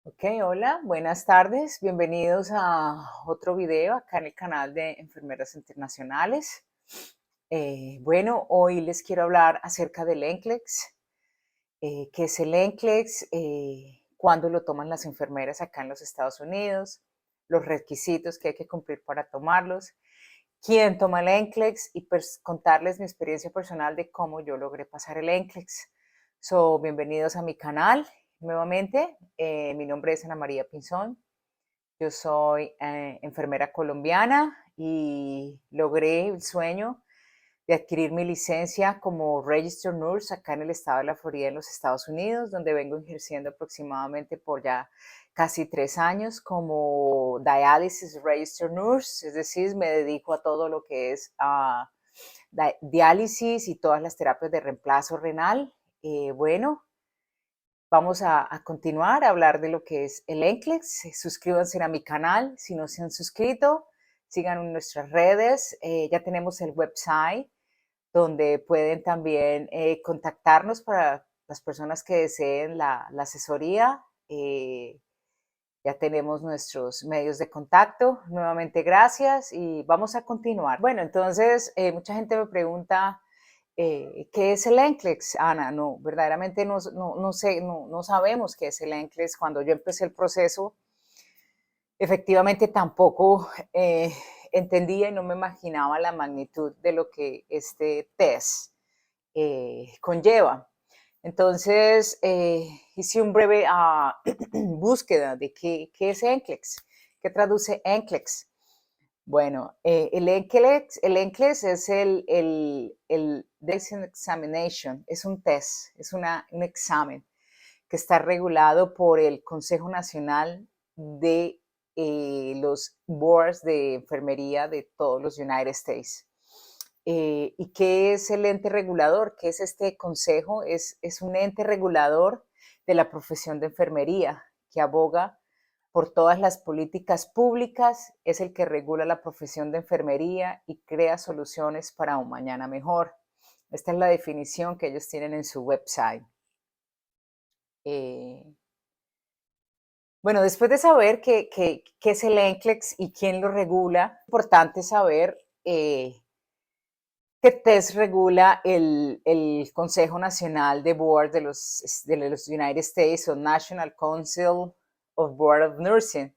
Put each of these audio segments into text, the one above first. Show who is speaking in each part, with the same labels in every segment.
Speaker 1: Ok, hola, buenas tardes, bienvenidos a otro video acá en el canal de Enfermeras Internacionales. Bueno, hoy les quiero hablar acerca del NCLEX. ¿Qué es el NCLEX? ¿Cuándo lo toman las enfermeras acá en los Estados Unidos? Los requisitos que hay que cumplir para tomarlos. ¿Quién toma el NCLEX? Y contarles mi experiencia personal de cómo yo logré pasar el NCLEX. Bienvenidos a mi canal. Nuevamente, mi nombre es Ana María Pinzón. Yo soy enfermera colombiana y logré el sueño de adquirir mi licencia como Registered Nurse acá en el estado de la Florida, en los Estados Unidos, donde vengo ejerciendo aproximadamente por ya casi 3 años como Dialysis Registered Nurse, es decir, me dedico a todo lo que es diálisis y todas las terapias de reemplazo renal. Bueno, vamos a continuar a hablar de lo que es el NCLEX. Suscríbanse a mi canal si no se han suscrito. Sigan en nuestras redes. Ya tenemos el website donde pueden también contactarnos para las personas que deseen la asesoría. Ya tenemos nuestros medios de contacto. Nuevamente, gracias y vamos a continuar. Bueno, entonces, mucha gente me pregunta, ¿qué es el NCLEX, Ana? No, verdaderamente no sé, no sabemos qué es el NCLEX. Cuando yo empecé el proceso, efectivamente tampoco entendía y no me imaginaba la magnitud de lo que este test conlleva. Entonces, hice un breve búsqueda de qué es NCLEX, qué traduce NCLEX. Bueno, el NCLEX es el Decent Examination, es un test, es un examen que está regulado por el Consejo Nacional de los Boards de Enfermería de todos los United States. ¿Y qué es el ente regulador? ¿Qué es este consejo? Es un ente regulador de la profesión de enfermería que aboga por todas las políticas públicas, es el que regula la profesión de enfermería y crea soluciones para un mañana mejor. Esta es la definición que ellos tienen en su website. Eh, bueno, después de saber qué es el NCLEX y quién lo regula, es importante saber qué test regula el Consejo Nacional de Board de los United States o National Council of Board of Nursing.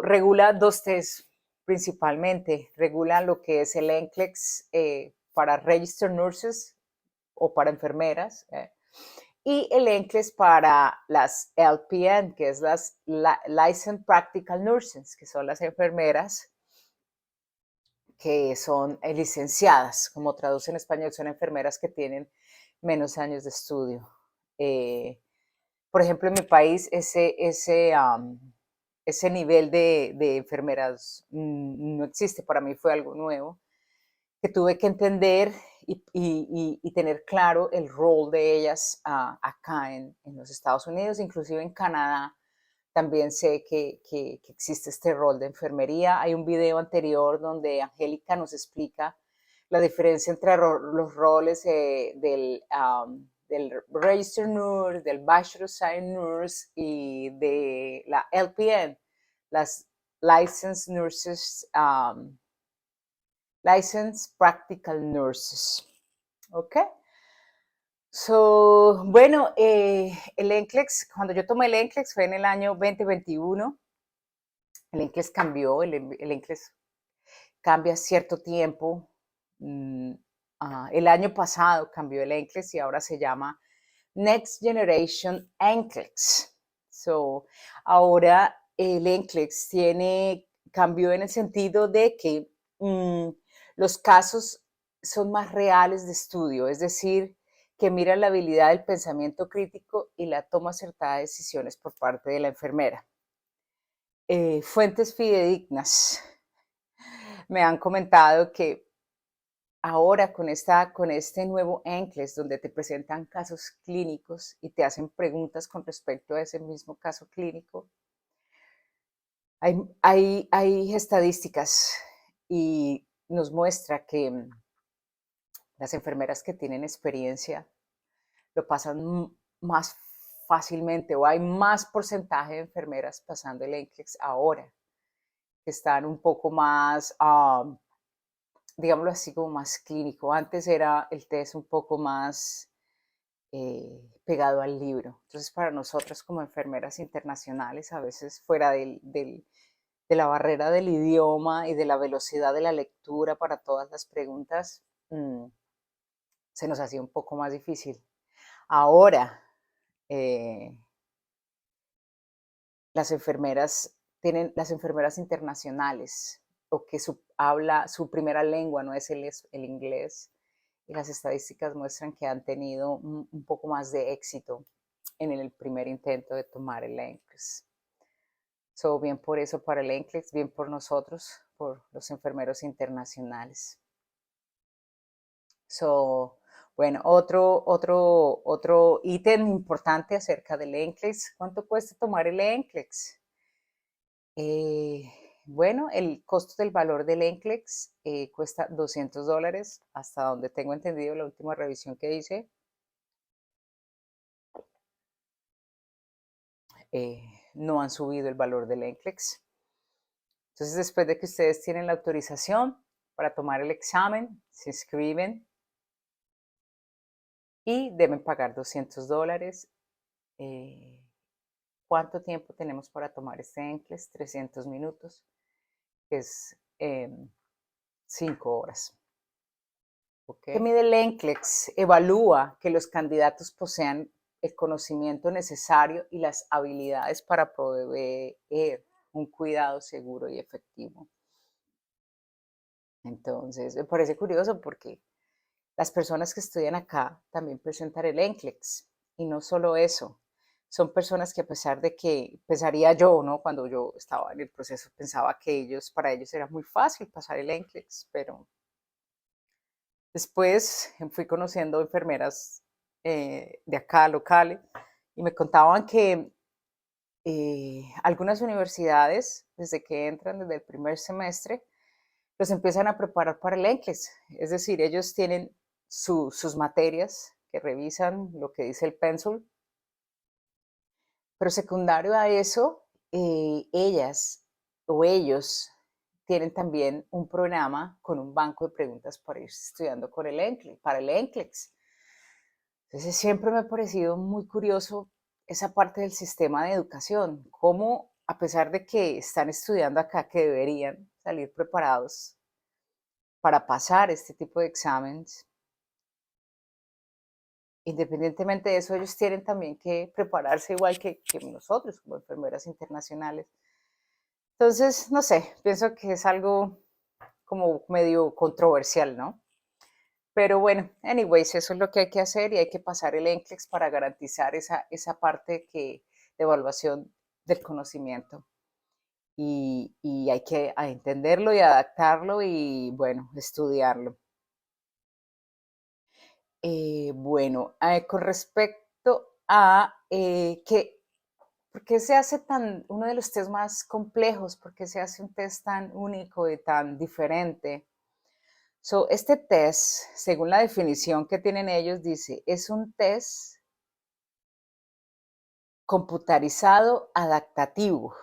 Speaker 1: Regula dos test principalmente. Regula lo que es el NCLEX para Registered Nurses o para enfermeras. Y el NCLEX para las LPN, que es las Licensed Practical Nurses, que son las enfermeras que son licenciadas, como traduce en español, son enfermeras que tienen menos años de estudio. Por ejemplo, en mi país ese nivel de enfermeras no existe. Para mí fue algo nuevo que tuve que entender y tener claro el rol de ellas acá en los Estados Unidos, inclusive en Canadá. También sé que existe este rol de enfermería. Hay un video anterior donde Angélica nos explica la diferencia entre los roles del Registered Nurse, del Bachelor Science Nurse y de la LPN, las Licensed Nurses, Licensed Practical Nurses. ¿Ok? Bueno, el NCLEX, cuando yo tomé el NCLEX fue en el año 2021. El NCLEX cambió, el NCLEX cambia cierto tiempo. El año pasado cambió el NCLEX y ahora se llama Next Generation NCLEX. Ahora el NCLEX cambió en el sentido de que los casos son más reales de estudio, es decir, que miran la habilidad del pensamiento crítico y la toma acertada de decisiones por parte de la enfermera. Fuentes fidedignas me han comentado que ahora con este nuevo NCLEX, donde te presentan casos clínicos y te hacen preguntas con respecto a ese mismo caso clínico, hay estadísticas y nos muestra que las enfermeras que tienen experiencia lo pasan más fácilmente, o hay más porcentaje de enfermeras pasando el NCLEX ahora, que están un poco más, digámoslo así, como más clínico. Antes era el test un poco más pegado al libro. Entonces, para nosotros como enfermeras internacionales, a veces fuera de la barrera del idioma y de la velocidad de la lectura para todas las preguntas, se nos hacía un poco más difícil. Ahora, las enfermeras las enfermeras internacionales, o que su primera lengua no es el inglés, y las estadísticas muestran que han tenido un poco más de éxito en el primer intento de tomar el NCLEX. So, bien por eso para el NCLEX, bien por nosotros, por los enfermeros internacionales. So, bueno, otro ítem importante acerca del NCLEX. ¿Cuánto cuesta tomar el NCLEX? Bueno, el costo del valor del NCLEX cuesta $200, hasta donde tengo entendido la última revisión que hice. No han subido el valor del NCLEX. Entonces, después de que ustedes tienen la autorización para tomar el examen, se inscriben y deben pagar $200. ¿Cuánto tiempo tenemos para tomar este NCLEX? 300 minutos, que es 5 horas. Okay. ¿Qué mide el NCLEX? Evalúa que los candidatos posean el conocimiento necesario y las habilidades para proveer un cuidado seguro y efectivo. Entonces, me parece curioso porque las personas que estudian acá también presentan el NCLEX. Y no solo eso, son personas que, a pesar de que pensaría yo, ¿no? Cuando yo estaba en el proceso, pensaba que para ellos era muy fácil pasar el NCLEX, pero después fui conociendo enfermeras de acá, locales, y me contaban que algunas universidades, desde que entran, desde el primer semestre, los empiezan a preparar para el NCLEX. Es decir, ellos tienen sus materias que revisan lo que dice el pénsul, pero secundario a eso, ellas o ellos tienen también un programa con un banco de preguntas para ir estudiando con para el NCLEX. Entonces siempre me ha parecido muy curioso esa parte del sistema de educación, cómo, a pesar de que están estudiando acá, que deberían salir preparados para pasar este tipo de exámenes, independientemente de eso, ellos tienen también que prepararse igual que nosotros como enfermeras internacionales. Entonces, no sé, pienso que es algo como medio controversial, ¿no? Pero bueno, anyways, eso es lo que hay que hacer, y hay que pasar el NCLEX para garantizar esa parte de evaluación del conocimiento. Y hay que entenderlo y adaptarlo y, bueno, estudiarlo. Bueno, con respecto a ¿por qué se hace uno de los test más complejos? ¿Por qué se hace un test tan único y tan diferente? Este test, según la definición que tienen ellos, dice, es un test computarizado adaptativo.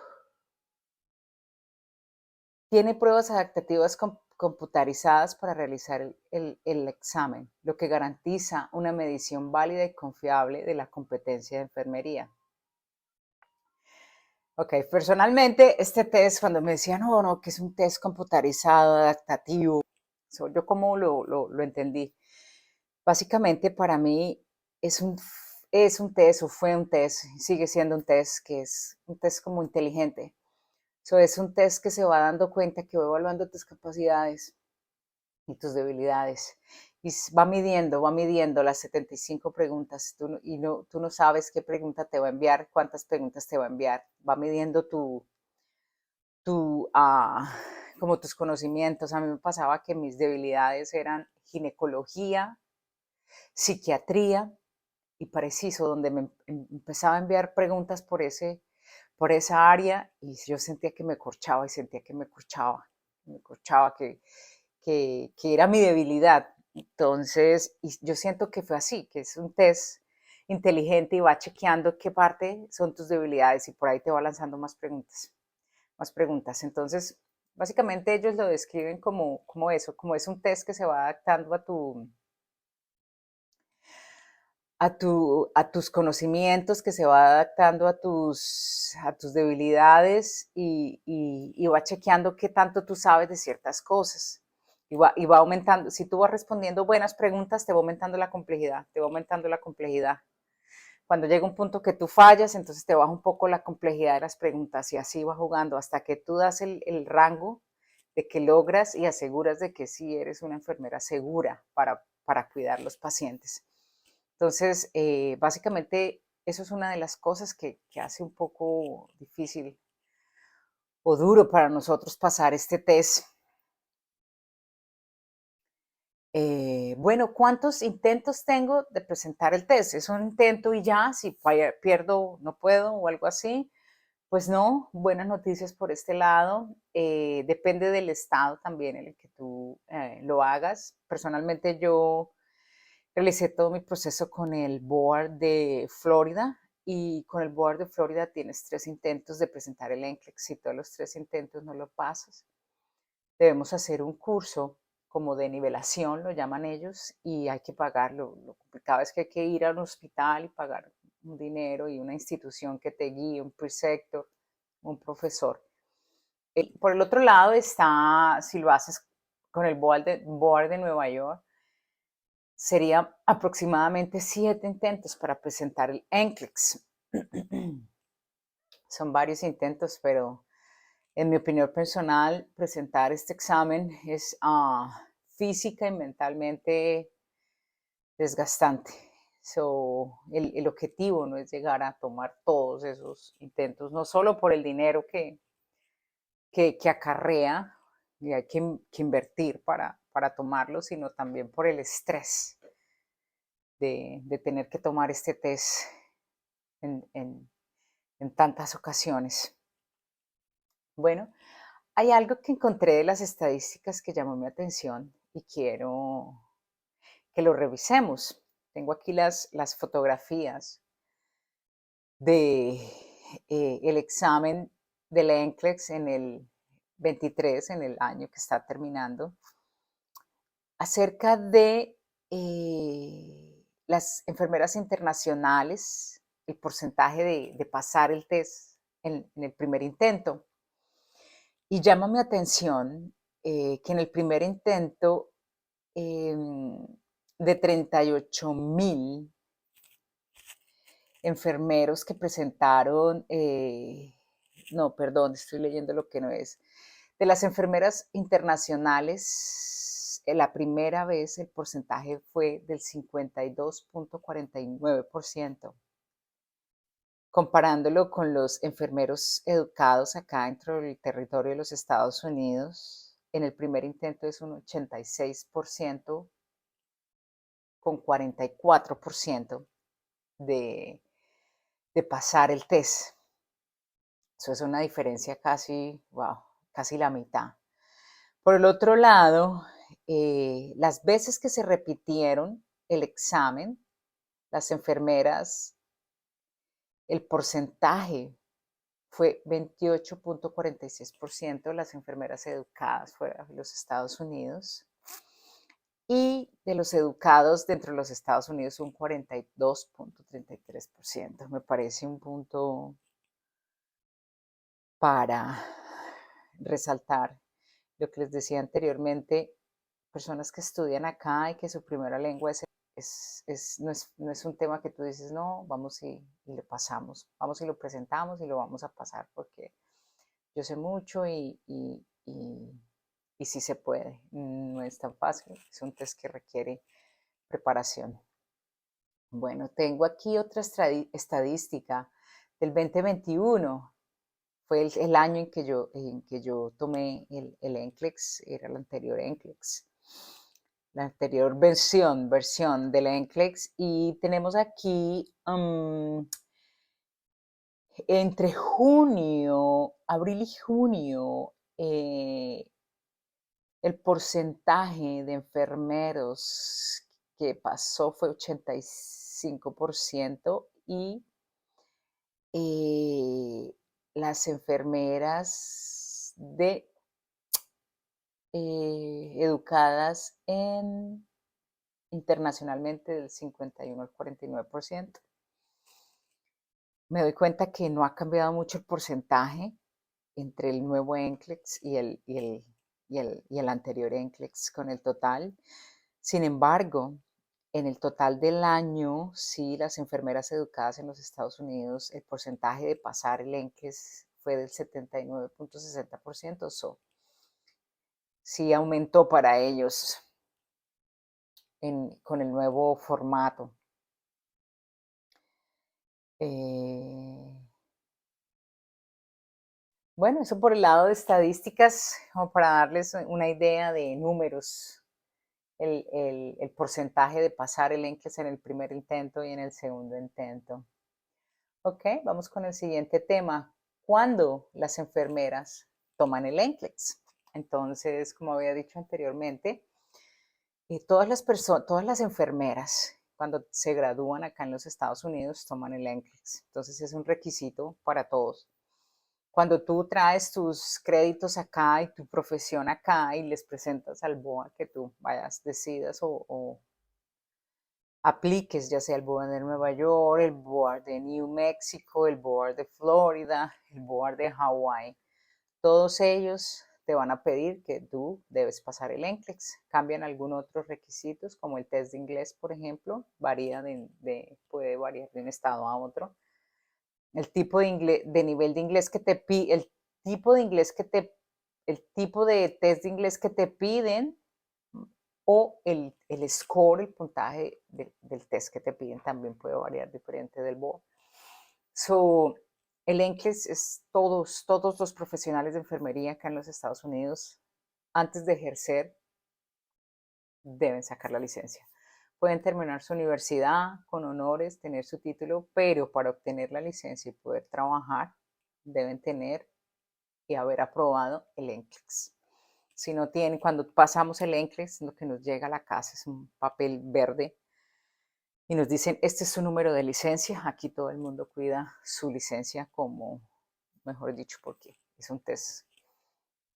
Speaker 1: Tiene pruebas adaptativas computarizadas para realizar el examen, lo que garantiza una medición válida y confiable de la competencia de enfermería. Ok, personalmente este test, cuando me decían, no, que es un test computarizado, adaptativo, yo como lo entendí. Básicamente para mí es un test, o fue un test, sigue siendo un test, que es un test como inteligente. Es un test que se va dando cuenta, que va evaluando tus capacidades y tus debilidades. Y va midiendo las 75 preguntas, tú no sabes qué pregunta te va a enviar, cuántas preguntas te va a enviar. Va midiendo como tus conocimientos. A mí me pasaba que mis debilidades eran ginecología, psiquiatría y preciso, donde me empezaba a enviar preguntas por esa área, y yo sentía que me corchaba y sentía que me corchaba, que era mi debilidad. Entonces, y yo siento que fue así, que es un test inteligente y va chequeando qué parte son tus debilidades y por ahí te va lanzando más preguntas, más preguntas. Entonces, básicamente ellos lo describen como eso, como es un test que se va adaptando a tus conocimientos, que se va adaptando a tus debilidades y va chequeando qué tanto tú sabes de ciertas cosas. Y va aumentando, si tú vas respondiendo buenas preguntas, te va aumentando la complejidad, te va aumentando la complejidad. Cuando llega un punto que tú fallas, entonces te baja un poco la complejidad de las preguntas y así va jugando hasta que tú das el rango de que logras y aseguras de que sí eres una enfermera segura para cuidar los pacientes. Entonces, básicamente, eso es una de las cosas que hace un poco difícil o duro para nosotros pasar este test. Bueno, ¿cuántos intentos tengo de presentar el test? ¿Es un intento y ya? Si pierdo, no puedo o algo así. Pues no, buenas noticias por este lado. Depende del estado también en el que tú lo hagas. Personalmente yo realicé todo mi proceso con el board de Florida y con el board de Florida tienes 3 intentos de presentar el NCLEX. Si todos los 3 intentos no lo pasas, debemos hacer un curso como de nivelación, lo llaman ellos, y hay que pagarlo. Lo complicado es que hay que ir a un hospital y pagar un dinero y una institución que te guíe, un preceptor, un profesor. Por el otro lado está, si lo haces con el board de Nueva York, sería aproximadamente 7 intentos para presentar el NCLEX. Son varios intentos, pero en mi opinión personal, presentar este examen es física y mentalmente desgastante. El objetivo no es llegar a tomar todos esos intentos, no solo por el dinero que acarrea y hay que invertir para tomarlo, sino también por el estrés de tener que tomar este test en, en, en tantas ocasiones. Bueno, hay algo que encontré de las estadísticas que llamó mi atención y quiero que lo revisemos. Tengo aquí las fotografías de el examen del NCLEX en el 23, en el año que está terminando, acerca de las enfermeras internacionales, el porcentaje de pasar el test en el primer intento. Y llama mi atención que en el primer intento de 38,000 enfermeros que presentaron, no, perdón, estoy leyendo lo que no es, de las enfermeras internacionales, la primera vez el porcentaje fue del 52,49%, comparándolo con los enfermeros educados acá dentro del territorio de los Estados Unidos. En el primer intento es un 86% con 44% de, de pasar el test. Eso es una diferencia casi, wow, casi la mitad. Por el otro lado, las veces que se repitieron el examen, las enfermeras, el porcentaje fue 28,46% de las enfermeras educadas fuera de los Estados Unidos y de los educados dentro de los Estados Unidos un 42,33%. Me parece un punto para resaltar lo que les decía anteriormente, personas que estudian acá y que su primera lengua no es un tema que tú dices, no, vamos y le pasamos, vamos y lo presentamos y lo vamos a pasar porque yo sé mucho y sí se puede. No es tan fácil, es un test que requiere preparación. Bueno, tengo aquí otra estadística del 2021. Fue el año en que yo tomé el NCLEX, era el anterior NCLEX, la anterior versión del NCLEX. Y tenemos aquí entre abril y junio, el porcentaje de enfermeros que pasó fue 5% y las enfermeras educadas internacionalmente del 51 al 49%. Me doy cuenta que no ha cambiado mucho el porcentaje entre el nuevo NCLEX y el anterior NCLEX con el total. Sin embargo, en el total del año, sí, las enfermeras educadas en los Estados Unidos, el porcentaje de pasar el NCLEX fue del 79.60%, sí aumentó para ellos con el nuevo formato. Bueno, eso por el lado de estadísticas, como para darles una idea de números, el porcentaje de pasar el NCLEX en el primer intento y en el segundo intento. Ok, vamos con el siguiente tema. ¿Cuándo las enfermeras toman el NCLEX? Entonces, como había dicho anteriormente, todas las enfermeras, cuando se gradúan acá en los Estados Unidos, toman el NCLEX. Entonces, es un requisito para todos. Cuando tú traes tus créditos acá y tu profesión acá y les presentas al BOA que tú vayas, decidas o apliques, ya sea el BOA de Nueva York, el BOA de New Mexico, el BOA de Florida, el BOA de Hawái, todos ellos te van a pedir que tú debes pasar el NCLEX. Cambian algunos otros requisitos, como el test de inglés, por ejemplo, puede variar de un estado a otro. El tipo de nivel de inglés que te pide, el tipo de test de inglés que te piden o el score, el puntaje del test que te piden también puede variar diferente del BOA. El NCLEX es todos los profesionales de enfermería acá en los Estados Unidos, antes de ejercer, deben sacar la licencia. Pueden terminar su universidad con honores, tener su título, pero para obtener la licencia y poder trabajar, deben tener y haber aprobado el NCLEX. Si no tienen, cuando pasamos el NCLEX, lo que nos llega a la casa es un papel verde y nos dicen, este es su número de licencia. Aquí todo el mundo cuida su licencia como, mejor dicho, porque es un test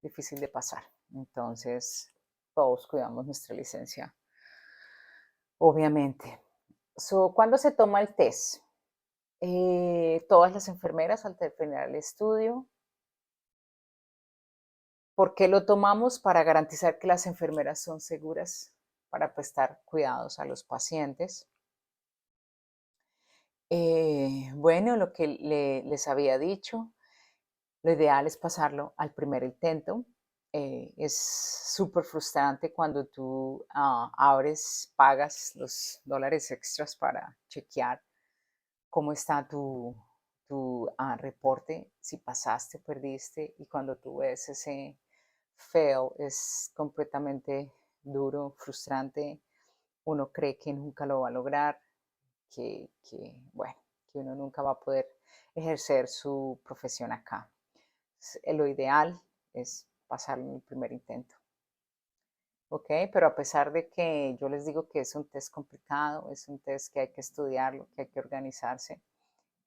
Speaker 1: difícil de pasar. Entonces, todos cuidamos nuestra licencia, obviamente. ¿Cuándo se toma el test? Todas las enfermeras al terminar el estudio. ¿Por qué lo tomamos? Para garantizar que las enfermeras son seguras para prestar cuidados a los pacientes. Bueno, lo que les había dicho, lo ideal es pasarlo al primer intento. Es súper frustrante cuando tú pagas los dólares extras para chequear cómo está tu reporte, si pasaste, perdiste, y cuando tú ves ese fail es completamente duro, frustrante. Uno cree que nunca lo va a lograr, bueno, que uno nunca va a poder ejercer su profesión acá. Lo ideal es pasarlo en el primer intento. Ok, pero a pesar de que yo les digo que es un test complicado, es un test que hay que estudiarlo, que hay que organizarse,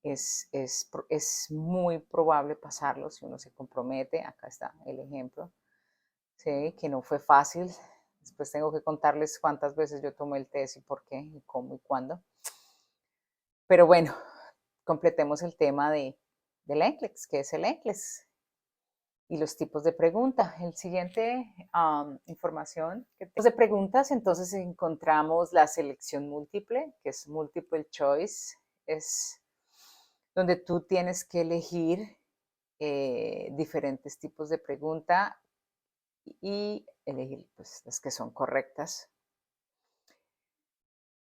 Speaker 1: es muy probable pasarlo si uno se compromete. Acá está el ejemplo, ¿sí? Que no fue fácil. Después tengo que contarles cuántas veces yo tomé el test y por qué, y cómo y cuándo. Pero bueno, completemos el tema del NCLEX. ¿Qué es el NCLEX? Y los tipos de preguntas. El siguiente información de preguntas, entonces encontramos la selección múltiple, que es multiple choice, es donde tú tienes que elegir diferentes tipos de pregunta y elegir pues, las que son correctas.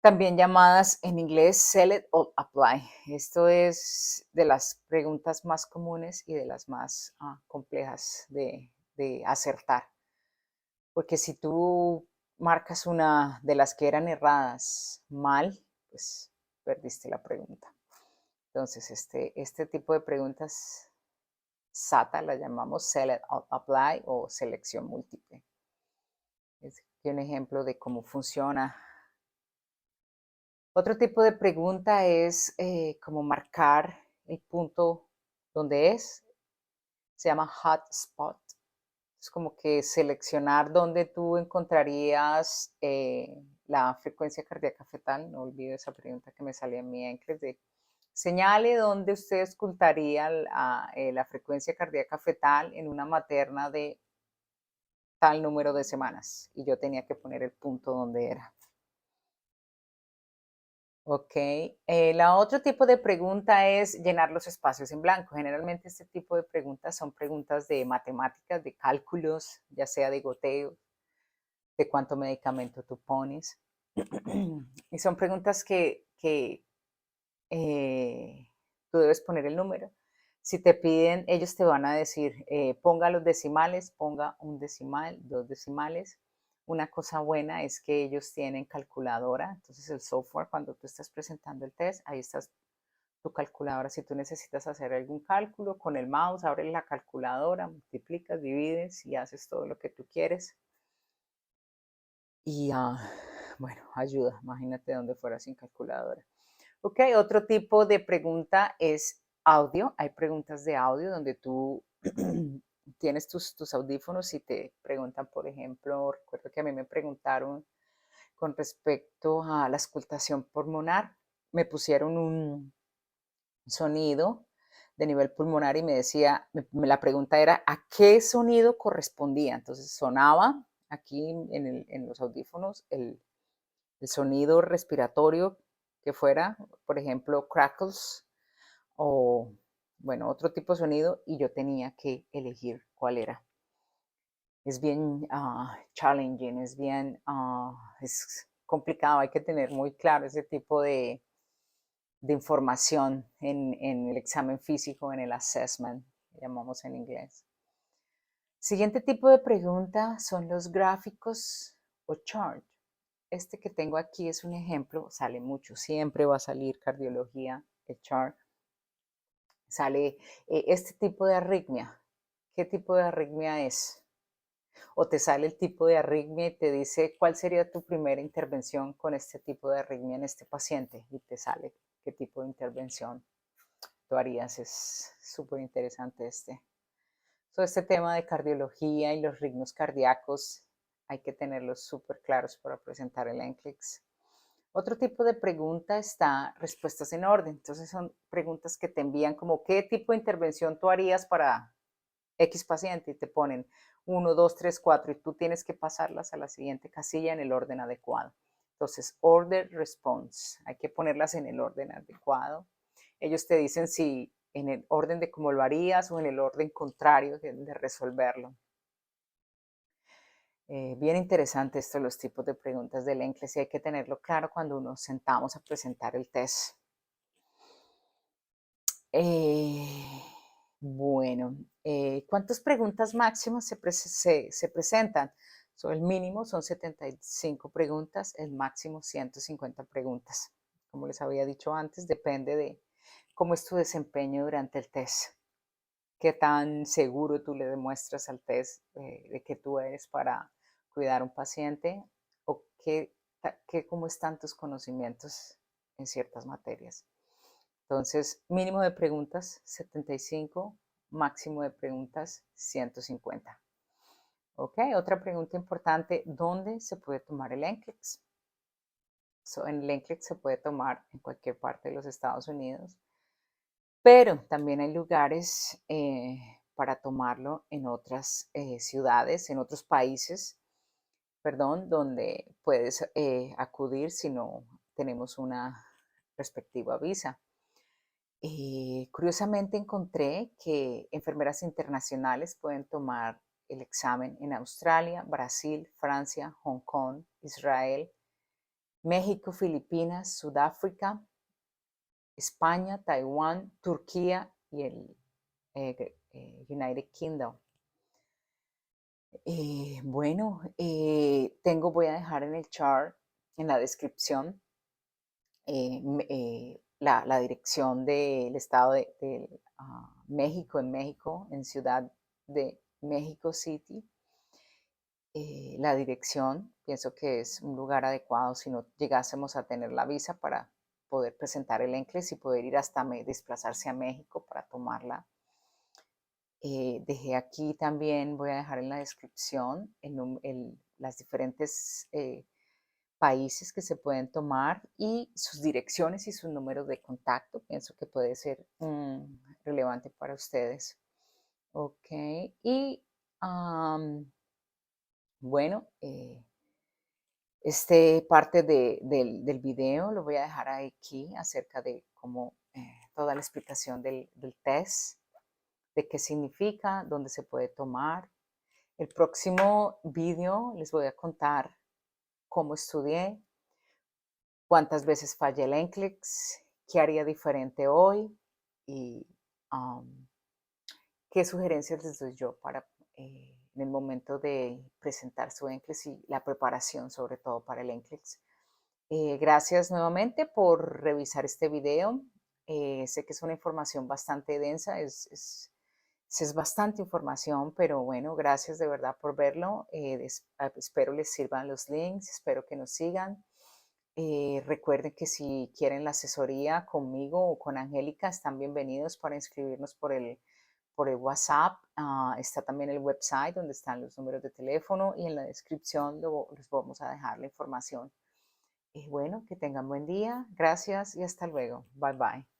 Speaker 1: También llamadas en inglés Select or Apply. Esto es de las preguntas más comunes y de las más complejas de acertar. Porque si tú marcas una de las que eran erradas mal, pues perdiste la pregunta. Entonces, este tipo de preguntas SATA la llamamos Select or Apply o selección múltiple. Es un ejemplo de cómo funciona Otro tipo de pregunta es como marcar el punto donde es. Se llama hotspot. Es como que seleccionar dónde tú encontrarías la frecuencia cardíaca fetal. No olvido esa pregunta que me salía en mi NCLEX de señale dónde usted ocultaría la frecuencia cardíaca fetal en una materna de tal número de semanas. Y yo tenía que poner el punto donde era. Ok. La otro tipo de pregunta es llenar los espacios en blanco. Generalmente este tipo de preguntas son preguntas de matemáticas, de cálculos, ya sea de goteo, de cuánto medicamento tú pones. Y son preguntas que tú debes poner el número. Si te piden, ellos te van a decir, ponga los decimales, ponga un decimal, dos decimales. Una cosa buena es que ellos tienen calculadora, entonces el software, cuando tú estás presentando el test, ahí estás tu calculadora. Si tú necesitas hacer algún cálculo con el mouse, abres la calculadora, multiplicas, divides y haces todo lo que tú quieres. Y bueno, ayuda, imagínate dónde fuera sin calculadora. Ok, otro tipo de pregunta es audio. Hay preguntas de audio donde tú tienes tus audífonos y te preguntan, por ejemplo, recuerdo que a mí me preguntaron con respecto a la auscultación pulmonar, me pusieron un sonido de nivel pulmonar y me decía, la pregunta era, ¿a qué sonido correspondía? Entonces sonaba aquí en los audífonos el sonido respiratorio que fuera, por ejemplo, crackles o, bueno, otro tipo de sonido y yo tenía que elegir cuál era. Es bien challenging, es complicado, hay que tener muy claro ese tipo de información en el examen físico, en el assessment, llamamos en inglés. Siguiente tipo de pregunta son los gráficos o chart. Este que tengo aquí es un ejemplo, sale mucho, siempre va a salir cardiología, el chart. Sale este tipo de arritmia. ¿Qué tipo de arritmia es? O te sale el tipo de arritmia y te dice cuál sería tu primera intervención con este tipo de arritmia en este paciente y te sale qué tipo de intervención tú harías. Es súper interesante este. Este tema de cardiología y los ritmos cardíacos hay que tenerlos súper claros para presentar el NCLEX. Otro tipo de pregunta está respuestas en orden. Entonces son preguntas que te envían como qué tipo de intervención tú harías para X paciente y te ponen 1, 2, 3, 4 y tú tienes que pasarlas a la siguiente casilla en el orden adecuado. Entonces, order response, hay que ponerlas en el orden adecuado. Ellos te dicen si en el orden de cómo lo harías o en el orden contrario de resolverlo. Bien interesante esto, los tipos de preguntas del NCLEX y hay que tenerlo claro cuando nos sentamos a presentar el test. Bueno, ¿cuántas preguntas máximas se presentan? El mínimo son 75 preguntas, el máximo 150 preguntas. Como les había dicho antes, depende de cómo es tu desempeño durante el test, qué tan seguro tú le demuestras al test de que tú eres para cuidar a un paciente o cómo están tus conocimientos en ciertas materias. Entonces, mínimo de preguntas 75, máximo de preguntas 150. Ok, otra pregunta importante, ¿dónde se puede tomar el NCLEX? En el NCLEX se puede tomar en cualquier parte de los Estados Unidos, pero también hay lugares para tomarlo en otras ciudades, en otros países, perdón, donde puedes acudir si no tenemos una respectiva visa. Curiosamente encontré que enfermeras internacionales pueden tomar el examen en Australia, Brasil, Francia, Hong Kong, Israel, México, Filipinas, Sudáfrica, España, Taiwán, Turquía y el United Kingdom. Bueno, voy a dejar en el chart, en la descripción, la dirección del estado de México, en Ciudad de México City. La dirección, pienso que es un lugar adecuado si no llegásemos a tener la visa para poder presentar el NCLEX y poder ir hasta desplazarse a México para tomarla. Dejé aquí también, voy a dejar en la descripción las diferentes países que se pueden tomar y sus direcciones y sus números de contacto. Pienso que puede ser relevante para ustedes. Ok, y bueno, parte del video lo voy a dejar aquí acerca de cómo toda la explicación del test, de qué significa, dónde se puede tomar. El próximo video les voy a contar cómo estudié, cuántas veces fallé el NCLEX, qué haría diferente hoy y um, qué sugerencias les doy yo para en el momento de presentar su NCLEX y la preparación sobre todo para el NCLEX. Gracias nuevamente por revisar este video. Sé que es una información bastante densa, es bastante información, pero bueno, gracias de verdad por verlo. Espero les sirvan los links, espero que nos sigan. Recuerden que si quieren la asesoría conmigo o con Angélica, están bienvenidos para inscribirnos por el WhatsApp. Está también el website donde están los números de teléfono y en la descripción les vamos a dejar la información. Y bueno, que tengan buen día. Gracias y hasta luego. Bye bye.